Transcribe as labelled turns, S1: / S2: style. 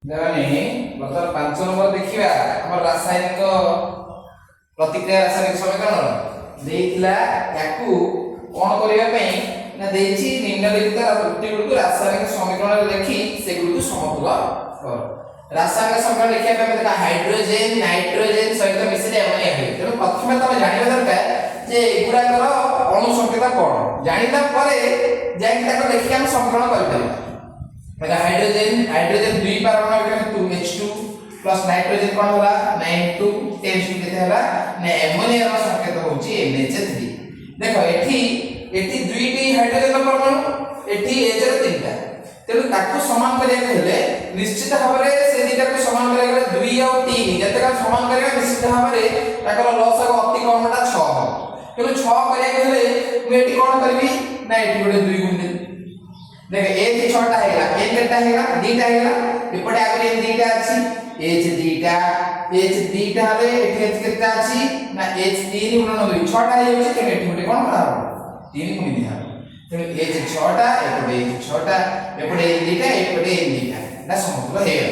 S1: देवानी बर्तमान 5 नंबर देखिबा हमर रासायनिक प्रतिक्रिया रासायनिक समीकरण देइतला याकू कोन करिया पई ना देइछि निम्नलिखित उत्तर गुड रासायनिक समीकरण लिखि से गुड समतुल कर रासायनिक समीकरण लिखिया पे देखा हाइड्रोजन नाइट्रोजन सहित मिसिले अमोनिया हे तेनु प्रथमे तमे जानिबा दरकार जे एगुडा कर अणु संकेत कोन जानिला परे जाई ताको लिखि हम समीकरण करि परिबा देखा हाइड्रोजन 2 परमाणु 2H2 प्लस नाइट्रोजन कोन होला 9 2 10 केते होला ने अमोनिया रो संकेत होची NH3 देखो एठी दुईटी हाइड्रोजन परमाणु एठी H रे तीनटा तेनु ताको समान करिया हेले निश्चित भाबरे से दीटा को समान करिया गेले 2 और 3 जते का समान करिया निश्चित भाबरे ताकर लसक अति कमटा 6 हो तेनु 6 करिया गेले मु एठी कोन करबी ना एठी गोटे 2 गुण दे देख ए 6टा हेला ए केटा हेला दीटा हेला एपटे आगे दीटा अछि H दीटा रे एठी H केटा अछि ना H 3 गुणन 2 6टा हे होछि ते एठी गोटे कोन करा 3 गुण दिया तेनु H 6टा एपटे 6टा एपटे दीटा एपटे दीटा ना समतुल हेला